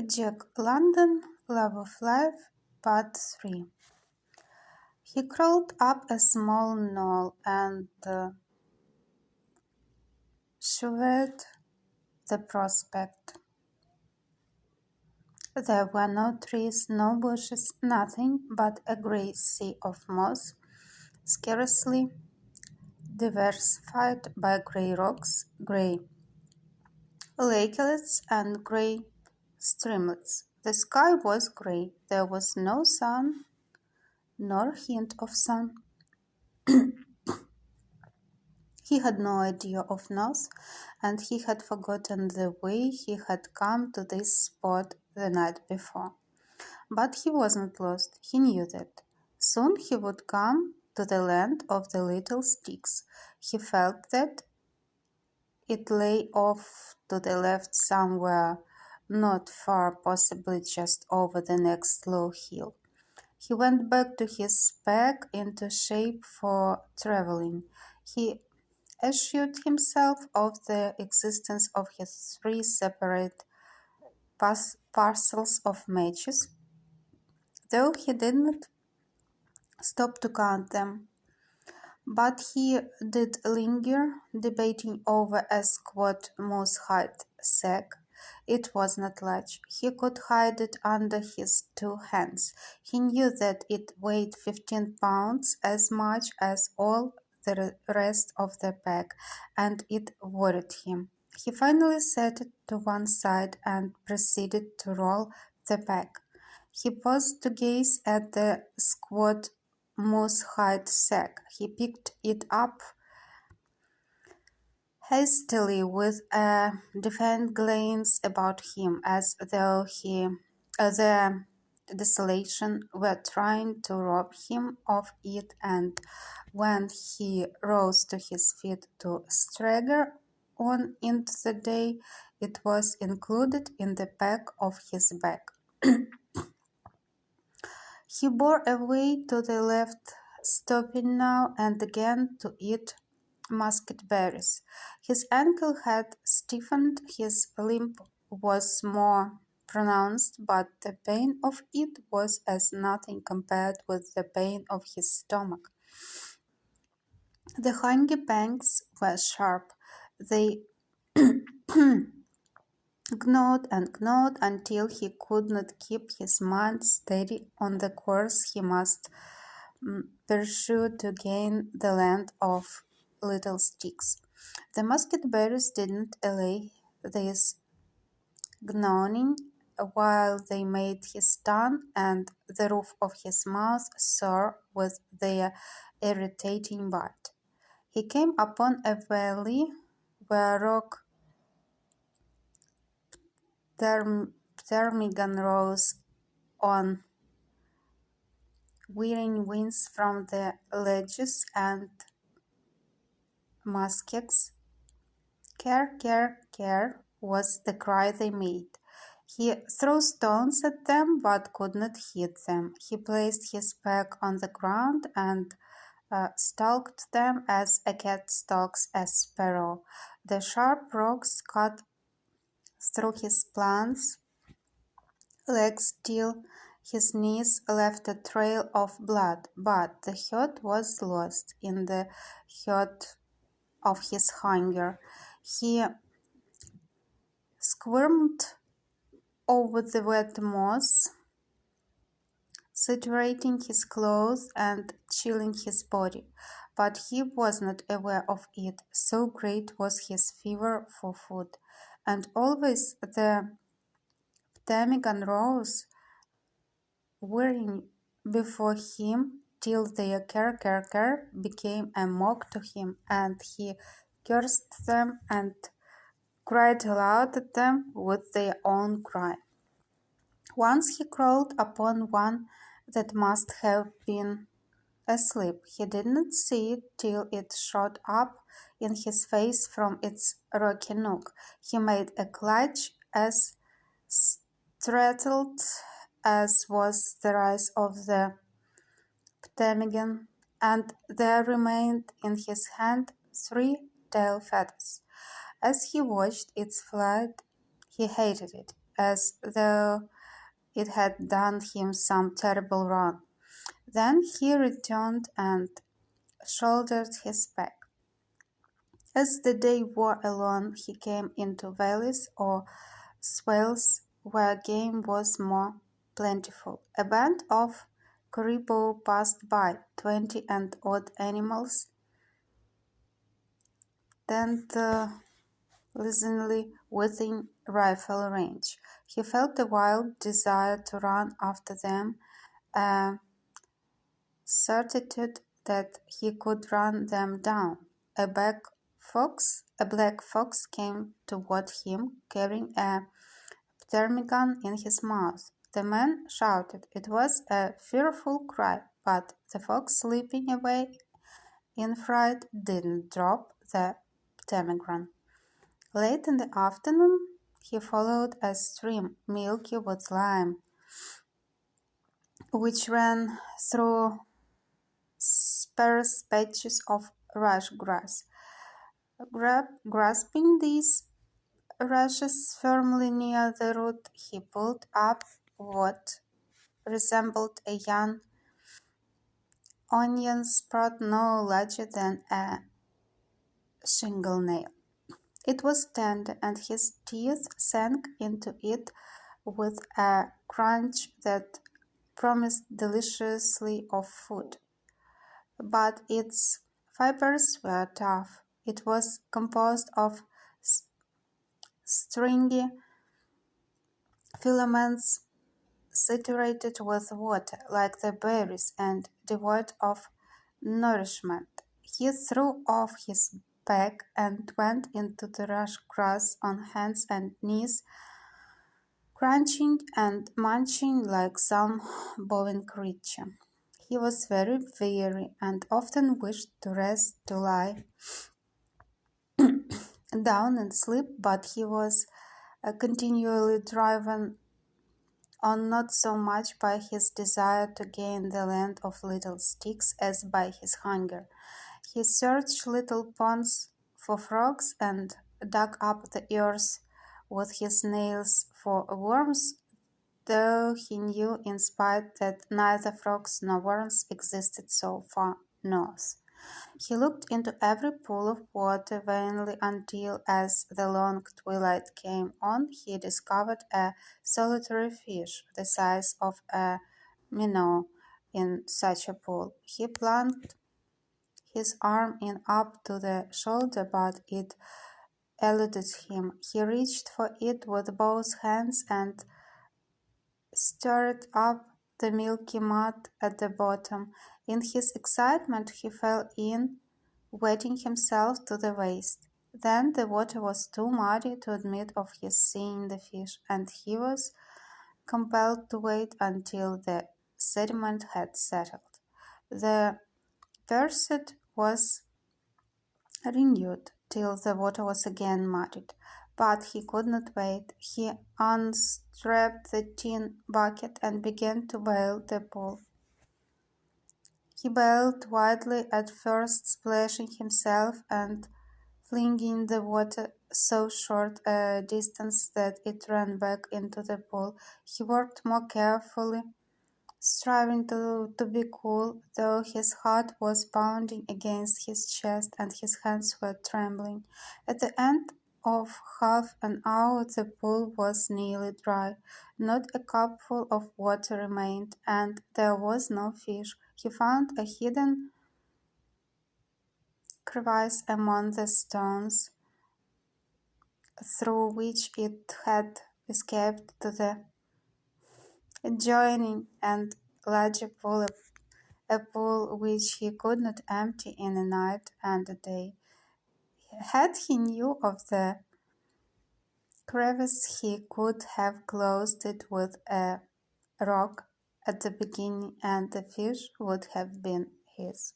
Jack London, Love of Life, Part 3. He crawled up a small knoll and surveyed the prospect. There were no trees, no bushes, nothing but a grey sea of moss, scarcely diversified by grey rocks, grey lakelets, and grey streamlets. The sky was grey. There was no sun, nor hint of sun. He had no idea of north, and he had forgotten the way he had come to this spot the night before. But he wasn't lost. He knew that. Soon he would come to the land of the little sticks. He felt that it lay off to the left somewhere, not far, possibly just over the next low hill. He went back to his pack into shape for traveling. He assured himself of the existence of his 3 separate parcels of matches, though he did not stop to count them. But he did linger, debating over a squat moose-hide sack. It was not large. He could hide it under his 2 hands. He knew that it weighed 15 pounds, as much as all the rest of the pack, and it worried him. He finally set it to one side and proceeded to roll the pack. He paused to gaze at the squat moose-hide sack. He picked it up hastily with a defiant glance about him, as though the desolation were trying to rob him of it, and when he rose to his feet to stagger on into the day, it was included in the pack of his back. He bore away to the left, stopping now and again to eat muscat berries. His ankle had stiffened, his limp was more pronounced, but the pain of it was as nothing compared with the pain of his stomach. The hunger pangs were sharp. They gnawed and gnawed until he could not keep his mind steady on the course he must pursue to gain the land of little sticks. The muscat berries didn't allay this gnawing, while they made his tongue and the roof of his mouth sore with their irritating bite. He came upon a valley where rock ptarmigan rose on whirring wings from the ledges, and muskets. Care, care, care was the cry they made. He threw stones at them, but could not hit them. He placed his pack on the ground and stalked them as a cat stalks a sparrow. The sharp rocks cut through his plants legs till his knees left a trail of blood, but the hurt was lost in the hurt of his hunger. He squirmed over the wet moss, saturating his clothes and chilling his body, but he was not aware of it, so great was his fever for food. And always the ptarmigan rose, whirring before him till their care became a mock to him, and he cursed them and cried aloud at them with their own cry. Once he crawled upon one that must have been asleep. He did not see it till it shot up in his face from its rocky nook. He made a clutch as startled as was the rise of the ptarmigan, and there remained in his hand 3 tail feathers. As he watched its flight, he hated it, as though it had done him some terrible wrong. Then he returned and shouldered his pack. As the day wore along, he came into valleys or swales where game was more plentiful. A band of caribou passed by, 20 and odd animals, tantalizingly within rifle range. He felt a wild desire to run after them, a certitude that he could run them down. A black fox came toward him, carrying a ptarmigan in his mouth. The man shouted. It was a fearful cry, but the fox, slipping away in fright, didn't drop the ptarmigan. Late in the afternoon, he followed a stream milky with lime, which ran through sparse patches of rush grass. Grasping these rushes firmly near the root, he pulled up what resembled a young onion sprout no larger than a shingle nail. It was tender, and his teeth sank into it with a crunch that promised deliciously of food. But its fibers were tough. It was composed of stringy filaments saturated with water, like the berries, and devoid of nourishment. He threw off his pack and went into the rush grass on hands and knees, crunching and munching like some bovine creature. He was very weary and often wished to rest, to lie down and sleep, but he was continually driven on not so much by his desire to gain the land of little sticks as by his hunger. He searched little ponds for frogs and dug up the earth with his nails for worms, though he knew in spite that neither frogs nor worms existed so far north. He looked into every pool of water vainly until, as the long twilight came on, he discovered a solitary fish the size of a minnow in such a pool. He plunged his arm in up to the shoulder, but it eluded him. He reached for it with both hands and stirred up the milky mud at the bottom. In his excitement he fell in, wetting himself to the waist. Then the water was too muddy to admit of his seeing the fish, and he was compelled to wait until the sediment had settled. The pursuit was renewed till the water was again muddied, but he could not wait. He unstrapped the tin bucket and began to bail the pool. He bailed wildly, at first splashing himself and flinging the water so short a distance that it ran back into the pool. He worked more carefully, striving to be cool, though his heart was pounding against his chest and his hands were trembling. At the end of half an hour the pool was nearly dry. Not a cupful of water remained, and there was no fish. He found a hidden crevice among the stones, through which it had escaped to the adjoining and larger pool, a pool which he could not empty in a night and a day. Had he knew of the crevice, he could have closed it with a rock at the beginning, and the fish would have been his.